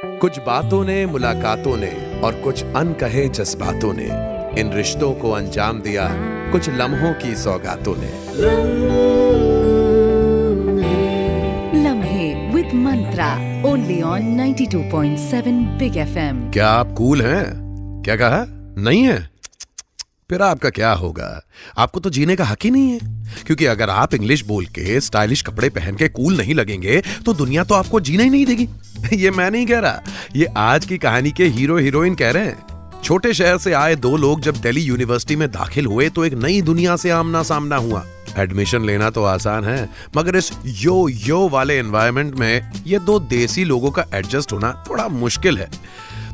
कुछ बातों ने, मुलाकातों ने और कुछ अनकहे जज्बातों ने इन रिश्तों को अंजाम दिया, कुछ लम्हों की सौगातों ने। लम्हे with Mantra only on 92.7 big FM. क्या आप कूल हैं? क्या कहा? नहीं है? फिर आपका क्या होगा? आपको तो जीने का हक ही नहीं है, क्योंकि अगर आप इंग्लिश बोल के स्टाइलिश कपड़े पहन के कूल नहीं लगेंगे तो दुनिया तो आपको जीना ही नहीं देगी। ये मैं नहीं कह रहा, ये आज की कहानी के हीरो हीरोइन कह रहे हैं। छोटे शहर से आए दो लोग जब दिल्ली यूनिवर्सिटी में दाखिल हुए तो एक नई दुनिया से आमना सामना हुआ। एडमिशन लेना तो आसान है, मगर इस यो वाले एनवायरनमेंट में ये दो देसी लोगों का एडजस्ट होना थोड़ा मुश्किल है।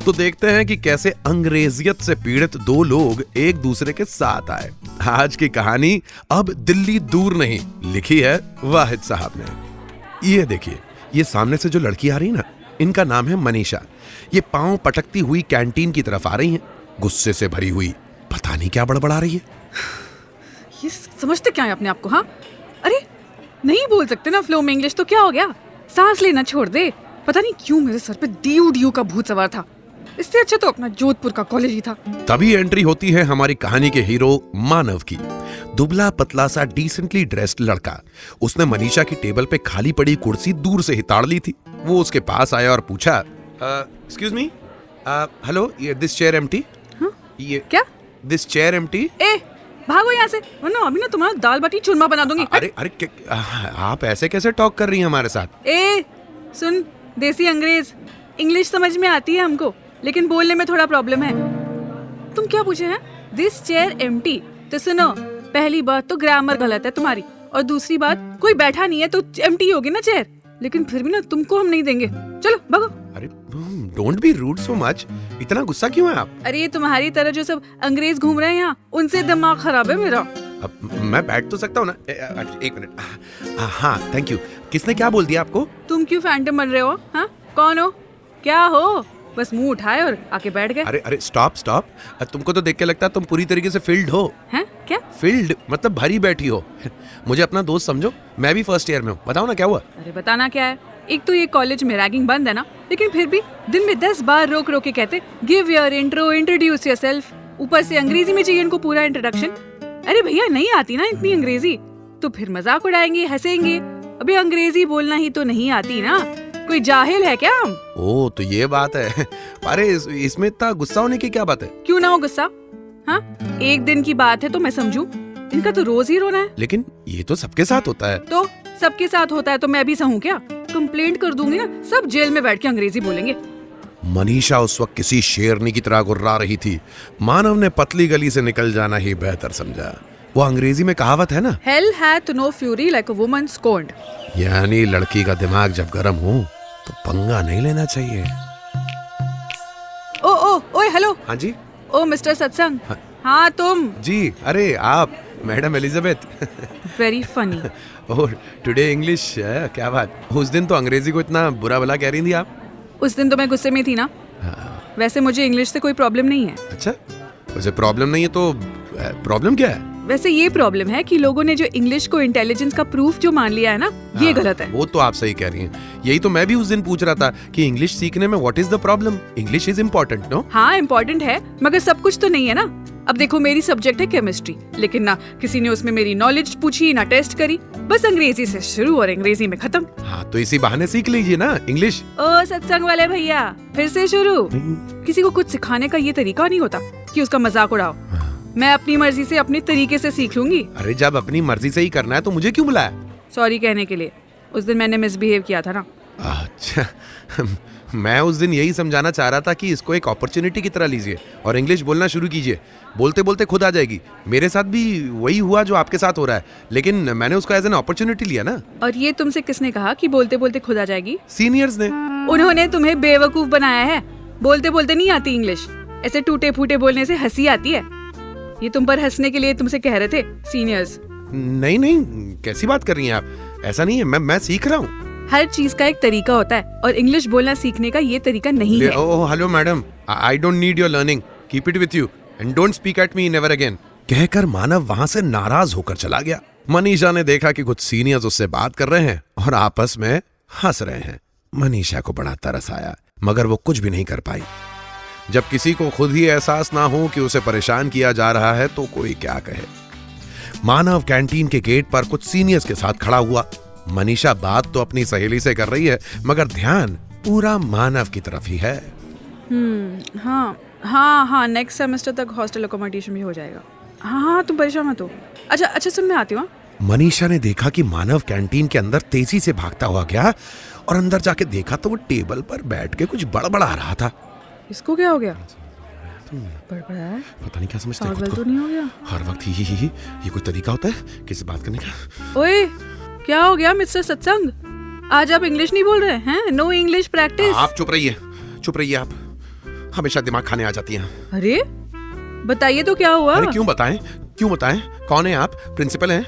तो देखते हैं कि कैसे अंग्रेजियत से पीड़ित दो लोग एक दूसरे के साथ आए। आज की कहानी अब दिल्ली दूर नहीं लिखी है वाहिद साहब ने। ये देखिए, ये सामने से जो लड़की आ रही है ना, इनका नाम है मनीषा। ये पांव पटकती हुई कैंटीन की तरफ आ रही हैं, गुस्से से भरी हुई, पता नहीं क्या बड़बड़ा रही है। ये समझते क्या है अपने आप को? हाँ, अरे नहीं बोल सकते ना फ्लो में इंग्लिश, तो क्या हो गया? सांस लेना छोड़ दे। पता नहीं क्यों मेरे सर पे डी का भूत सवार था। इससे अच्छा तो अपना जोधपुर का कॉलेज ही था। तभी एंट्री होती है हमारी कहानी के हीरो मानव की। दुबला पतला सा डिसेंटली ड्रेस्ड लड़का। उसने मनीषा की टेबल पे खाली पड़ी कुर्सी दूर से हिताड़ ली थी। वो उसके पास आया और पूछा, एक्सक्यूज मी, हेलो, ये दिस चेयर एम्प्टी? ये क्या? This chair empty? ए भागो यहाँ से, वरना अभी ना तुम्हारा दाल बाटी चूरमा बना दूंगी। अरे आप ऐसे कैसे टॉक कर रही हैं हमारे साथ? ए सुन, देसी अंग्रेज, इंग्लिश समझ में आती है हमको, लेकिन बोलने में थोड़ा प्रॉब्लम है। तुम क्या पूछे हैं? This chair empty? तो सुनो, पहली बात तो ग्रामर गलत है तुम्हारी, और दूसरी बात कोई बैठा नहीं है तो एम्प्टी होगी ना चेयर। लेकिन फिर भी ना तुमको हम नहीं देंगे, चलो भागो। अरे don't be rude so much, इतना गुस्सा क्यों है आप? अरे ये तुम्हारी तरह जो सब अंग्रेज घूम रहे हैं यहाँ, उनसे दिमाग खराब है मेरा। अब मैं बैठ तो सकता हूँ ना? एक मिनट। हाँ थैंक यू। किसने क्या बोल दिया आपको? तुम क्यों फैंटम बन रहे हो? हाँ, कौन हो, क्या हो? बस मुंह उठाए और आके बैठ गए। अरे स्टॉप। तुमको तो देख के लगता है तुम पूरी तरीके से फील्ड हो। हैं? क्या? फील्ड मतलब भरी बैठी हो। मुझे अपना दोस्त समझो, मैं भी फर्स्ट ईयर में हूँ। बताओ ना क्या हुआ? अरे बताना क्या है, एक तो ये कॉलेज में रैगिंग बंद है ना, लेकिन फिर भी दिन में 10 बार रोक के कहते give your intro, introduce yourself. ऊपर से अंग्रेजी में चाहिए इनको पूरा इंट्रोडक्शन। अरे भैया नहीं आती ना इतनी अंग्रेजी तो फिर मजाक उड़ाएंगे, हंसेंगे। अभी अंग्रेजी बोलना ही तो नहीं आती ना, कोई जाहिल है क्या हम? ओ तो ये बात है। अरे इसमें इतना गुस्सा होने की क्या बात है? क्यों ना हो गुस्सा? हाँ, एक दिन की बात है तो मैं समझूं, इनका तो रोज ही रोना है। लेकिन ये तो सबके साथ होता है। तो सबके साथ होता है तो मैं भी सहूं क्या? कंप्लेंट कर दूंगी ना, सब जेल में बैठ के अंग्रेजी बोलेंगे। मनीषा उस वक्त किसी शेरनी की तरह गुर्रा रही थी। मानव ने पतली गली से निकल जाना ही बेहतर समझा। वो अंग्रेजी में कहावत है ना, Hell hath no fury like a woman scorned। यानी लड़की का दिमाग जब गर्म हो तो पंगा नहीं लेना चाहिए। ओए हेलो। हाँ जी। ओ मिस्टर सत्संग। हाँ तुम जी, अरे आप मैडम एलिजाबेथ। Very funny. और टुडे इंग्लिश, क्या बात। उस दिन तो अंग्रेजी को इतना बुरा भला कह रही थी आप। उस दिन तो मैं गुस्से में थी ना। वैसे मुझे इंग्लिश से कोई प्रॉब्लम नहीं है। अच्छा, वैसे प्रॉब्लम नहीं है तो प्रॉब्लम क्या है? वैसे ये प्रॉब्लम है कि लोगों ने जो इंग्लिश को इंटेलिजेंस का प्रूफ जो मान लिया है ना, ये गलत है। वो तो आप सही कह रही हैं। यही तो मैं भी उस दिन पूछ रहा था कि इंग्लिश सीखने में what is the problem? English is important, no? हाँ इम्पोर्टेंट है, मगर सब कुछ तो नहीं है ना। अब देखो, मेरी सब्जेक्ट है केमिस्ट्री, लेकिन ना किसी ने उसमें मेरी नॉलेज पूछी ना टेस्ट करी, बस अंग्रेजी से शुरू और अंग्रेजी में खत्म। हाँ तो इसी बहाने सीख लीजिए ना इंग्लिश। ओ सत्संग वाले भैया, फिर से शुरू। किसी को कुछ सिखाने का ये तरीका नहीं होता कि उसका मजाक उड़ाओ। मैं अपनी मर्जी से अपने तरीके से सीख लूंगी। अरे जब अपनी मर्जी से ही करना है तो मुझे क्यों बुलाया? सॉरी कहने के लिए। उस दिन मैंने मिसबिहेव किया था ना। अच्छा। मैं उस दिन यही समझाना चाह रहा था कि इसको एक अपॉर्चुनिटी की तरह लीजिए और इंग्लिश बोलना शुरू कीजिए। बोलते बोलते खुद आ जाएगी। मेरे साथ भी वही हुआ जो आपके साथ हो रहा है, लेकिन मैंने उसको एज एन अपॉर्चुनिटी लिया ना। और ये तुमसे किसने कहा कि बोलते बोलते खुद आ जाएगी? सीनियर्स ने। उन्होंने तुम्हें बेवकूफ बनाया है। बोलते बोलते नहीं आती इंग्लिश, ऐसे टूटे फूटे बोलने से हंसी आती है। ये तुम पर हंसने के लिए तुमसे कह रहे थे सीनियर्स। नहीं, कैसी बात कर रही हैं आप? ऐसा नहीं है, मैं सीख रहा हूँ। हर चीज का एक तरीका होता है और इंग्लिश बोलना सीखने का ये तरीका नहीं है। Oh hello madam, I don't need your learning, keep it with you and don't speak at me never again. कहकर मानव वहां से नाराज होकर चला गया। मनीषा ने देखा कि कुछ सीनियर्स उससे बात कर रहे हैं और आपस में हंस रहे हैं। मनीषा को बड़ा तरस आया। मगर वो कुछ भी नहीं कर पाई। जब किसी को खुद ही एहसास ना हो कि उसे परेशान किया जा रहा है तो कोई क्या कहे। मानव कैंटीन के गेट पर कुछ सीनियर्स के साथ खड़ा हुआ। मनीषा बात तो अपनी सहेली से कर रही है मगर ध्यान पूरा मानव की तरफ ही है। हाँ, नेक्स्ट सेमेस्टर तक हॉस्टल अकोमोडेशन भी हो जाएगा। हाँ, तुम परेशान मत हो। अच्छा सुन, मैं आती हूँ। मनीषा ने देखा कि मानव कैंटीन के अंदर तेजी से भागता हुआ गया और अंदर जाके देखा तो वो टेबल पर बैठ के कुछ बड़बड़ा रहा था। इसको क्या हो गया? बड़बड़ा है? पता नहीं क्या समझता है खुद पागल को। तो नहीं हो गया? हर वक्त ही ये कोई तरीका होता है किसी बात करने का? ओए, क्या हो गया मिस्टर सत्संग? आज आप इंग्लिश नहीं बोल रहे हैं? No English practice. आप चुप रहिए आप हमेशा दिमाग खाने आ जाती हैं। अरे बताइए तो क्या हुआ? अरे क्यों बताएं? कौन है आप? प्रिंसिपल हैं?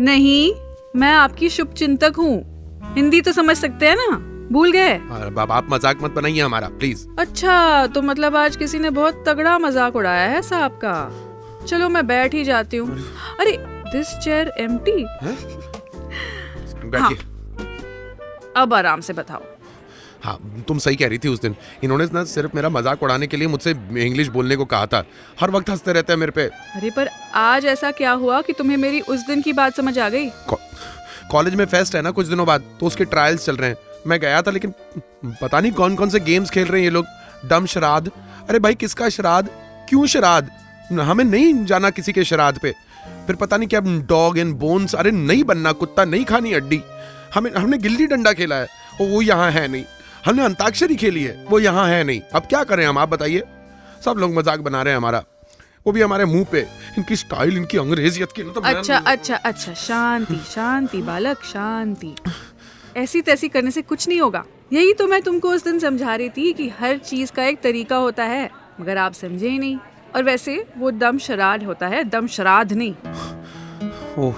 नहीं, मैं आपकी शुभचिंतक हूँ। हिंदी तो समझ सकते हैं ना? भूल गए? अरे बाबा, आप मजाक मत बनाइए हमारा प्लीज। अच्छा, तो मतलब आज किसी ने बहुत तगड़ा मजाक उड़ाया है साहब का। चलो मैं बैठ ही जाती हूँ। अरे दिस चेयर एम्प्टी। बैठिए। अब आराम से बताओ। हाँ, तुम सही कह रही थी। उस दिन इन्होंने ना सिर्फ मेरा मजाक उड़ाने के लिए मुझसे इंग्लिश बोलने को कहा था। हर वक्त हंसते रहते हैं मेरे पे। अरे पर आज ऐसा क्या हुआ कि तुम्हें मेरी उस दिन की बात समझ आ गई? कॉलेज में फेस्ट है ना कुछ दिनों बाद, तो उसके ट्रायल्स चल रहे हैं। मैं गया था लेकिन पता नहीं कौन कौन से गेम्स खेल रहे हैं ये लोग। डम शराद। अरे भाई, किसका श्राद्ध? क्यों श्राद्ध? हमें नहीं जाना किसी के श्राद्ध पे। फिर पता नहीं क्या डॉग एंड बोन्स। अरे नहीं बनना कुत्ता, नहीं खानी हड्डी। हमने गिल्ली डंडा खेला है, वो यहाँ है नहीं। हमने अंताक्षरी खेली है, वो यहाँ है नहीं। अब क्या करें हम, आप बताइए। सब लोग मजाक बना रहे हैं हमारा, वो भी हमारे मुंह पे। इनकी स्टाइल, इनकी अंग्रेजियत की तो अच्छा, शांति बालक, शांति। ऐसी तैसी करने से कुछ नहीं होगा। यही तो मैं तुमको उस दिन समझा रही थी कि हर चीज का एक तरीका होता है, मगर आप समझे ही नहीं। और वैसे वो दम शराद होता है, दम श्राद्ध नहीं। Oh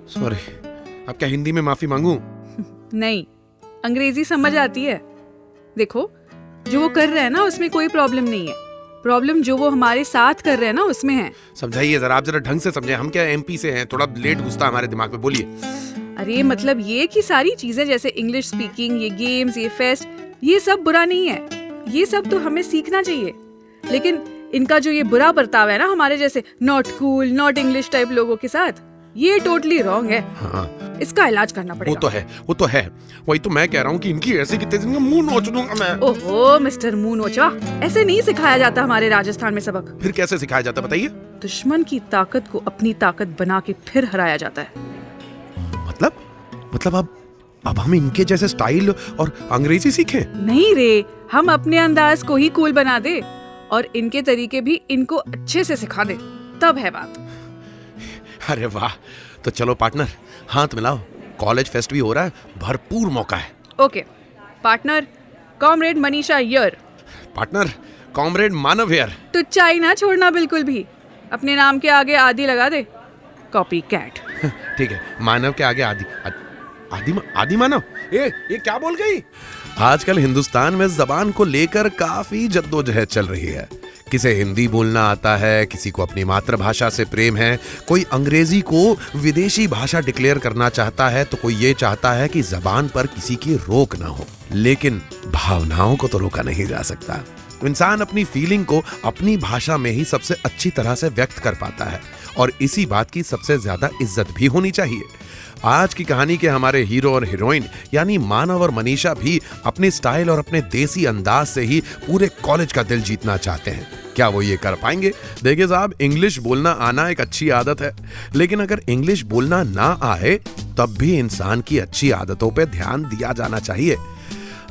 sorry. अब क्या हिंदी में माफी मांगूं? नहीं, अंग्रेजी समझ आती है। देखो, जो वो कर रहे हैं ना उसमें कोई प्रॉब्लम नहीं है। प्रॉब्लम जो वो हमारे साथ कर रहे हैं ना उसमें है। समझाइए जरा, आप जरा ढंग से समझे। हम क्या एमपी से हैं, थोड़ा लेट घुसता हमारे दिमाग में। बोलिए। अरे मतलब ये कि सारी चीजें जैसे इंग्लिश स्पीकिंग, ये गेम्स, ये फेस्ट, ये सब बुरा नहीं है। ये सब तो हमें सीखना चाहिए। लेकिन इनका जो ये बुरा बर्ताव है ना हमारे जैसे not cool, not English type लोगों के साथ, ये टोटली रॉन्ग है। हाँ, इसका इलाज करना पड़ेगा। वो तो है। वही तो मैं कह रहा हूँ कि इनकी ऐसी की तेजी मुंह नोच दूंगा मैं। ओहो मिस्टर मुंह नोचा, ऐसे नहीं सिखाया जाता हमारे राजस्थान में सबक। फिर कैसे सिखाया जाता, बताइए। दुश्मन की ताकत को अपनी ताकत बना के फिर हराया जाता है। मतलब अब हम इनके जैसे स्टाइल और अंग्रेजी सीखें? नहीं रे, हम अपने अंदाज को ही कूल बना दे और इनके तरीके भी इनको अच्छे से सिखा दे, तब है बात। अरे वाह, तो चलो पार्टनर, हाथ मिलाओ। कॉलेज फेस्ट भी हो रहा है, भरपूर मौका है। Okay partner, comrade Manisha here. Partner, comrade Manav here. टुच्चाई ना छोड़ना बिल्कुल भी। अपने नाम के आगे आदि लगा दे, कॉपी कैट। ठीक है, मानव के आगे आदि मानव। ये क्या बोल गई? आजकल हिंदुस्तान में जबान को लेकर काफी जद्दोजहद चल रही है। किसे हिंदी बोलना आता है, किसी को अपनी मातृभाषा से प्रेम है, कोई अंग्रेजी को विदेशी भाषा डिक्लेयर करना चाहता है, तो कोई ये चाहता है कि जबान पर किसी की रोक ना हो। लेकिन भावनाओं को तो रोका नहीं जा सकता। इंसान अपनी फीलिंग को अपनी भाषा में ही सबसे अच्छी तरह से व्यक्त कर पाता है और इसी बात की सबसे ज्यादा इज्जत भी होनी चाहिए। आज की कहानी के हमारे हीरो और हीरोइन यानी मानव और मनीषा भी अपने स्टाइल और अपने देसी अंदाज से ही पूरे कॉलेज का दिल जीतना चाहते हैं। क्या वो ये कर पाएंगे? देखिए साहब, इंग्लिश बोलना आना एक अच्छी आदत है, लेकिन अगर इंग्लिश बोलना ना आए तब भी इंसान की अच्छी आदतों पे ध्यान दिया जाना चाहिए।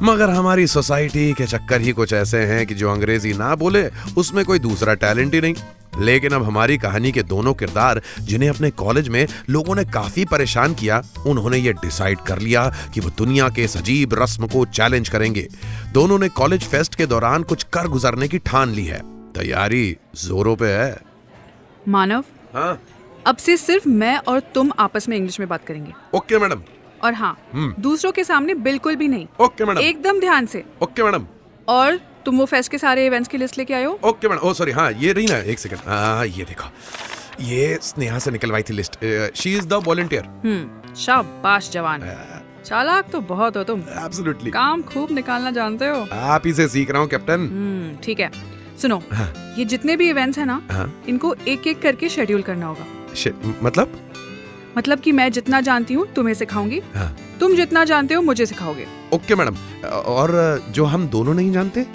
मगर हमारी सोसाइटी के चक्कर ही कुछ ऐसे हैं कि जो अंग्रेजी ना बोले उसमें कोई दूसरा टैलेंट ही नहीं। लेकिन अब हमारी कहानी के दोनों किरदार, जिन्हें अपने कॉलेज में लोगों ने काफी परेशान किया, उन्होंने ये डिसाइड कर लिया कि वो दुनिया के इस अजीब रस्म को चैलेंज करेंगे। दोनों ने कॉलेज फेस्ट के दौरान कुछ कर गुजरने की ठान ली है। तैयारी जोरों पे है। मानव, हाँ, अब से सिर्फ मैं और तुम आपस में इंग्लिश में बात करेंगे। Okay madam. और हाँ, दूसरों के सामने बिल्कुल भी नहीं। Okay madam. एकदम ध्यान से। Okay madam. और तुम वो फेस्ट के सारे इवेंट्स की लिस्ट लेके आए हो? Okay madam. ओ सॉरी, हाँ ये रही ना, एक सेकंड। हाँ ये देखो, ये स्नेहा से निकलवाई थी list. She is the volunteer. शाबाश जवान। चालाक तो बहुत हो तुम, एब्सोल्युटली। काम खूब निकालना जानते हो। आप ही से सीख रहा हूँ कैप्टन। ठीक है, सुनो, हाँ। ये जितने भी इवेंट्स है ना, हाँ। इनको एक एक करके शेड्यूल करना होगा। मतलब कि मैं जितना जानती हूँ तुम्हें सिखाऊंगी, हाँ। तुम जितना जानते हो मुझे सिखाओगे। Okay madam. और जो हम दोनों नहीं जानते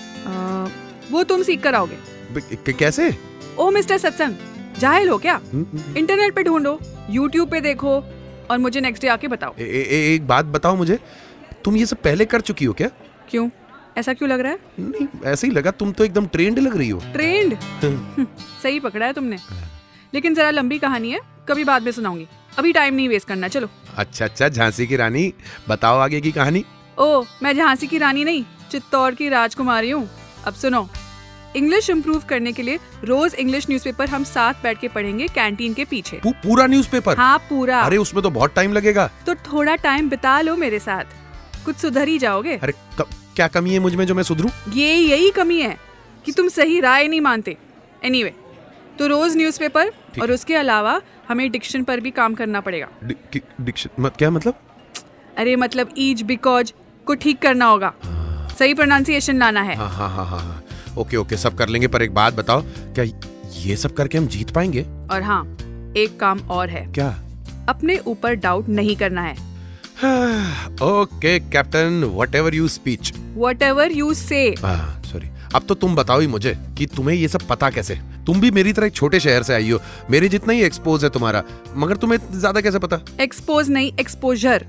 वो तुम सीख कर आओगे। कैसे? ओ मिस्टर सत्संग, जाहिल हो क्या? इंटरनेट पे ढूंढो, यूट्यूब पे देखो और मुझे नेक्स्ट डे आके बताओ। एक बात बताओ मुझे, तुम ये सब पहले कर चुकी हो क्या? क्यों, ऐसा क्यों लग रहा है? नहीं, ऐसे ही लगा, तुम तो एकदम ट्रेंड लग रही हो। ट्रेंड? सही पकड़ा है तुमने, लेकिन जरा लंबी कहानी है, कभी बाद में सुनाऊंगी, अभी टाइम नहीं वेस्ट करना। चलो। अच्छा, झांसी की रानी, बताओ आगे की कहानी। ओ, मैं झांसी की रानी नहीं, चित्तौड़ की राजकुमारी हूँ। अब सुनो, इंग्लिश इम्प्रूव करने के लिए रोज इंग्लिश न्यूज़पेपर हम साथ बैठ के पढ़ेंगे कैंटीन के पीछे। पूरा न्यूज़पेपर? हाँ, पूरा। अरे उसमें तो बहुत टाइम लगेगा। तो थोड़ा टाइम बिता लो मेरे साथ, कुछ सुधर ही जाओगे। अरे क्या कमी है मुझ में जो मैं सुधरूं? यही कमी है कि तुम सही राय नहीं मानते। एनीवे, तो रोज न्यूज़पेपर और उसके अलावा हमें डिक्शन पर भी काम करना पड़ेगा। डिक्शन क्या मतलब? अरे मतलब ईच बिकॉज को ठीक करना होगा, सही प्रोनाउंसिएशन लाना है। हाँ। ओके, सब कर लेंगे, पर एक बात बताओ, क्या ये सब करके हम जीत पाएंगे? और हाँ, एक काम और है। क्या? अपने ऊपर डाउट नहीं करना है। Okay captain, whatever you speech, whatever you से। सॉरी, अब तो तुम बताओ ही मुझे कि तुम्हें ये सब पता कैसे? तुम भी मेरी तरह एक छोटे शहर से आई हो, मेरे जितना ही एक्सपोज है तुम्हारा, मगर तुम्हें ज्यादा कैसे पता? एक्सपोज नहीं, एक्सपोजर।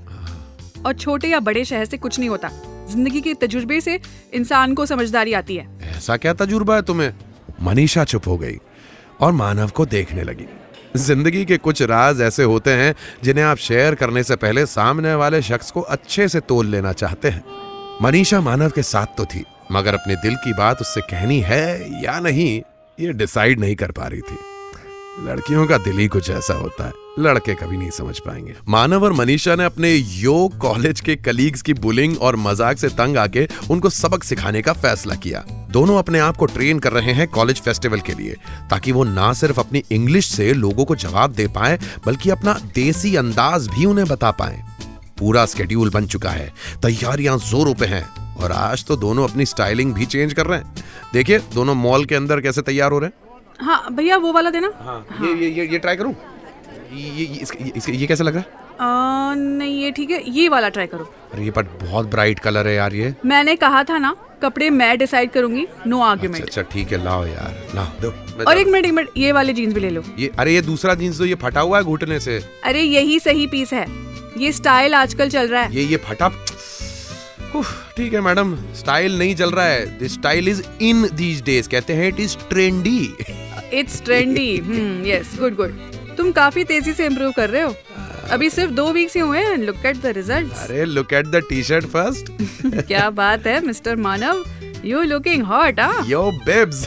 और छोटे या बड़े शहर से कुछ नहीं होता, जिंदगी के तजुर्बे से इंसान को समझदारी आती है। ऐसा क्या तजुर्बा है तुम्हें? मनीषा चुप हो गई और मानव को देखने लगी। जिंदगी के कुछ राज ऐसे होते हैं जिन्हें आप शेयर करने से पहले सामने वाले शख्स को अच्छे से तोल लेना चाहते हैं। मनीषा मानव के साथ तो थी, मगर अपने दिल की बात उससे कहनी है या नहीं ये डिसाइड नहीं कर पा रही थी। लड़कियों का दिल ही कुछ ऐसा होता है, लड़के कभी नहीं समझ पाएंगे। मानव और मनीषा ने अपने योग कॉलेज के कलीग्स की बुलिंग और मजाक से तंग आके उनको सबक सिखाने का फैसला किया। दोनों अपने आप को ट्रेन कर रहे हैं कॉलेज फेस्टिवल के लिए, ताकि वो ना सिर्फ अपनी इंग्लिश से लोगों को जवाब दे पाए, बल्कि अपना देसी अंदाज भी उन्हें बता पाए। पूरा स्केड्यूल बन चुका है, तैयारियां जोरों पे हैं और आज तो दोनों अपनी स्टाइलिंग भी चेंज कर रहे हैं। देखिए दोनों मॉल के अंदर कैसे तैयार हो रहे हैं। हाँ भैया, वो वाला देना। हाँ। ये ट्राई करूं? ये कैसा लग रहा है? नहीं, ये ठीक है, ये वाला ट्राई करो। अरे ये पर बहुत ब्राइट कलर है यार ये। मैंने कहा था ना, कपड़े मैं डिसाइड करूंगी, नो आर्गुमेंट। अच्छा ठीक है, लाओ यार, लाओ दो। और एक मिनट, ये वाले जीन्स भी ले लो। ये दूसरा जीन्स तो ये फटा हुआ है घुटने से। अरे यही सही पीस है, ये स्टाइल आजकल चल रहा है। ये फटा। ठीक है मैडम, स्टाइल नहीं चल रहा है, this style is in these days, कहते हैं it is trendy. It's trendy. Yes, good. तुम काफी तेजी से इम्प्रूव कर रहे हो, अभी सिर्फ 2 वीक्स ही हुए हैं। Look at the results. अरे look at the t-shirt first. क्या बात है mister Manav, you looking hot. Yo babes.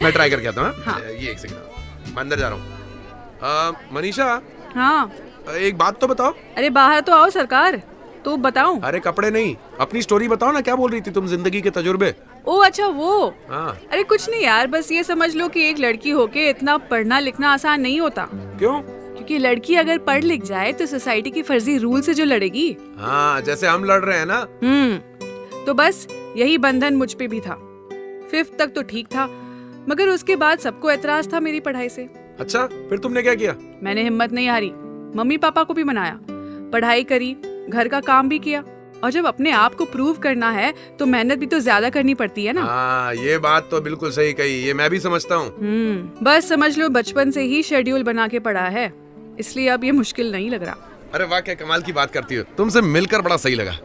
मैं ट्राई करके आता हूँ। हाँ। ये एक सेकंड, मैं अंदर जा रहा हूँ। मनीषा। हाँ। एक बात तो बताओ। अरे बाहर तो आओ सरकार, तो बताऊं? अरे कपड़े नहीं, अपनी स्टोरी बताओ ना, क्या बोल रही थी तुम, जिंदगी के तजुर्बे। ओ अच्छा, वो। हाँ। अरे कुछ नहीं यार, बस ये समझ लो कि एक लड़की होके इतना पढ़ना लिखना आसान नहीं होता। क्यों? क्योंकि लड़की अगर पढ़ लिख जाए तो सोसाइटी की फर्जी रूल से जो लड़ेगी। हाँ, जैसे हम लड़ रहे हैं ना। तो बस यही बंधन मुझ पे भी था। 5th तक तो ठीक था, मगर उसके बाद सबको एतराज था मेरी पढ़ाई से। अच्छा, फिर तुमने क्या किया? मैंने हिम्मत नहीं हारी, मम्मी पापा को भी मनाया, पढ़ाई करी, घर का काम भी किया। और जब अपने आप को प्रूव करना है तो मेहनत भी तो ज्यादा करनी पड़ती है ना। हाँ, ये बात तो बिल्कुल सही कही, ये मैं भी समझता हूँ। बस समझ लो बचपन से ही शेड्यूल बना के पढ़ा है, इसलिए अब ये मुश्किल नहीं लग रहा। अरे वाह, क्या कमाल की बात करती हो, तुमसे मिलकर बड़ा सही लगा।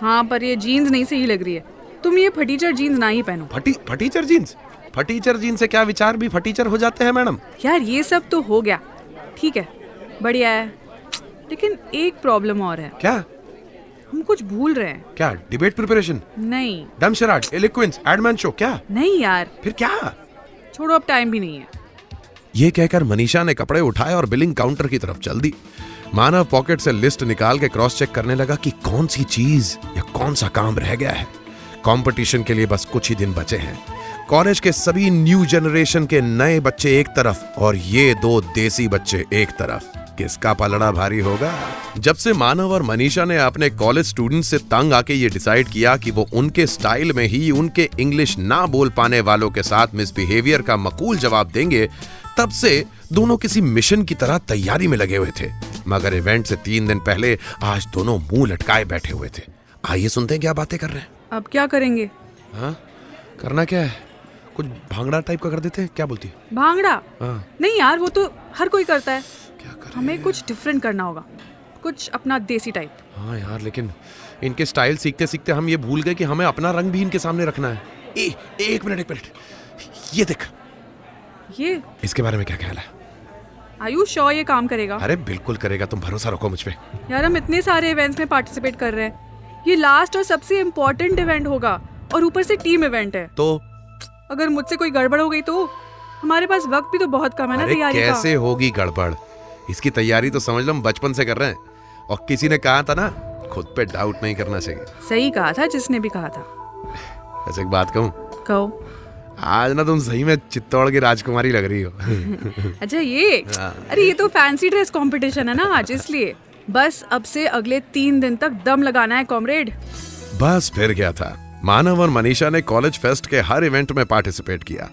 हाँ, पर ये जीन्स नहीं सही लग रही है, तुम ये फटीचर जीन्स ना ही पहनो। फटीचर जीन्स? फटीचर जीन्स से क्या विचार भी फटीचर हो जाते हैं मैडम? यार ये सब तो हो गया, ठीक है, बढ़िया है, लेकिन एक प्रॉब्लम और है। क्या? हम कुछ भूल रहे हैं। क्या? Debate preparation? नहीं। डमशराट, एलोक्वेंस, एडमैन शो? क्या? नहीं यार। फिर क्या? छोड़ो, अब टाइम भी नहीं है। ये कहकर मनीषा ने कपड़े उठाए और बिलिंग काउंटर की तरफ चल दी। मानव पॉकेट से लिस्ट निकाल के क्रॉस चेक करने लगा कि कौन सी चीज या कौन सा काम रह गया है। कंपटीशन के लिए बस कुछ ही दिन बचे हैं। कॉलेज के सभी न्यू जनरेशन के नए बच्चे एक तरफ और ये 2 देसी बच्चे एक तरफ। किसका पलड़ा भारी होगा। जब से मानव और मनीषा ने अपने कॉलेज स्टूडेंट्स से तंग आके ये डिसाइड किया कि वो उनके स्टाइल में ही उनके इंग्लिश ना बोल पाने वालों के साथ मिसबिहेवियर का मकूल जवाब देंगे, तब से दोनों किसी मिशन की तरह तैयारी में लगे हुए थे। मगर इवेंट से 3 दिन पहले आज दोनों मुंह लटकाए बैठे हुए थे। आइए सुनते हैं क्या बातें कर रहे हैं। अब क्या करेंगे? हाँ, करना क्या है? कुछ भांगड़ा टाइप का कर देते हैं, क्या बोलती है? भांगड़ा? हाँ। नहीं यार, वो तो हर कोई करता है। क्या करें? हमें कुछ डिफरेंट करना होगा, कुछ अपना देसी टाइप। हाँ यार, लेकिन इनके स्टाइल सीखते सीखते हम ये भूल गए कि हमें अपना रंग भी इनके सामने रखना है। एक मिनट, ये देख, ये इसके बारे में क्या ख्याल है? आर यू श्योर ये काम करेगा? अरे बिल्कुल करेगा, तुम भरोसा रखो मुझ पे। यार, हम इतने सारे इवेंट्स में पार्टिसिपेट कर रहे हैं, ये लास्ट और सबसे इम्पोर्टेंट इवेंट होगा, और ऊपर से टीम इवेंट है। तो अगर मुझसे कोई गड़बड़ हो गई तो हमारे पास वक्त भी तो बहुत कम है ना अरे तैयारी का। कैसे होगी गड़बड़? इसकी तैयारी तो समझ लो हम बचपन से कर रहे हैं। और किसी ने कहा था ना, खुद पे डाउट नहीं करना चाहिए। सही कहा था जिसने भी कहा था। ऐसे एक बात कहूँ, कहो। आज ना तुम सही में चित्तौड़ की राजकुमारी लग रही हो। अच्छा, ये अरे ये तो फैंसी ड्रेस कंपटीशन है ना आज, इसलिए। बस अब से अगले 3 दिन तक दम लगाना है कॉमरेड। बस फिर क्या था, मानव और मनीषा ने कॉलेज फेस्ट के हर इवेंट में पार्टिसिपेट किया।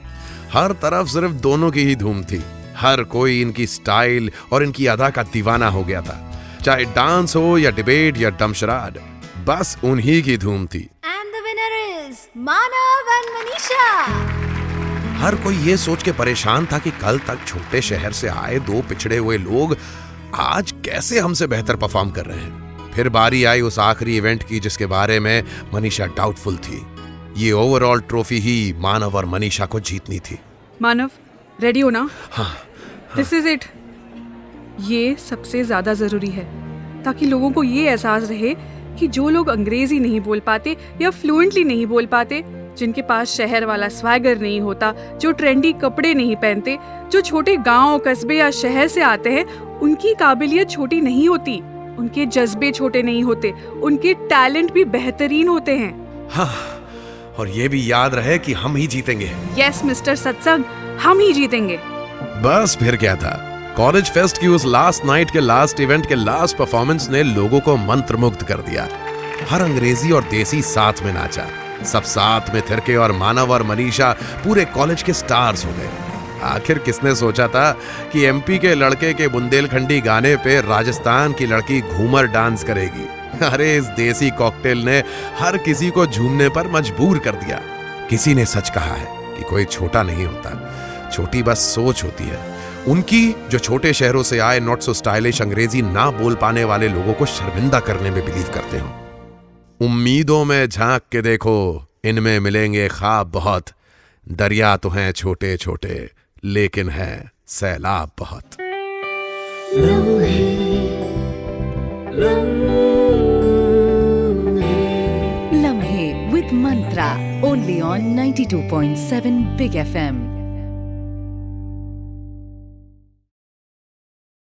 हर तरफ सिर्फ दोनों की ही धूम थी। हर कोई इनकी स्टाइल और इनकी अदा का दीवाना हो गया था। चाहे डांस हो या डिबेट या डमशराड, बस उन्हीं की धूम थी। And the winner is Manav and Manisha. हर कोई ये सोच के परेशान था कि कल तक छोटे शहर से आए 2 पिछड़े हुए लोग आज कैसे हमसे बेहतर परफॉर्म कर रहे हैं। फिर बारी आई उस आखिरी इवेंट की जिसके बारे में मनीषा डाउटफुल थी। ये ओवरऑल ट्रॉफी ही मानव और मनीषा को जीतनी थी। मानव, रेडी हो ना? हाँ। This is it. ये सबसे ज्यादा जरूरी है, ताकि लोगों को ये एहसास रहे कि जो लोग अंग्रेजी नहीं बोल पाते या फ्लुएंटली नहीं बोल पाते, जिनके पास शहर वाला स्वैगर नहीं होता, जो ट्रेंडी कपड़े नहीं पहनते, जो छोटे गांव, कस्बे या शहर से आते हैं, उनकी काबिलियत छोटी नहीं होती, उनके जज्बे छोटे नहीं होते, उनके टैलेंट भी बेहतरीन होते हैं। हाँ, और ये भी याद रहे कि हम ही जीतेंगे। यस मिस्टर सत्संग, हम ही जीतेंगे। बस फिर क्या था, कॉलेज फेस्ट की उस लास्ट नाइट के लास्ट इवेंट के लास्ट परफॉर्मेंस ने लोगों को मंत्रमुग्ध कर दिया। हर अंग्रेजी और देसी साथ में नाचा, सब साथ में थिरके और मानव और मनीषा पूरे कॉलेज के स्टार्स हो गए। आखिर किसने सोचा था कि एमपी के लड़के के बुंदेलखंडी गाने पे राजस्थान की लड़की घूमर डांस करेगी। अरे इस देसी कॉकटेल ने हर किसी को झूमने पर मजबूर कर दिया। किसी ने सच कहा है कि कोई छोटा नहीं होता, छोटी बस सोच होती है उनकी, जो छोटे शहरों से आए नॉट सो स्टाइलिश अंग्रेजी ना बोल पाने वाले लोगों को शर्मिंदा करने में बिलीव करते हो। उम्मीदों में झांक के देखो, इनमें मिलेंगे ख्वाब बहुत। दरिया तो हैं छोटे छोटे, लेकिन है सैलाब बहुत। लम्हे with Mantra, only on 92.7 big FM।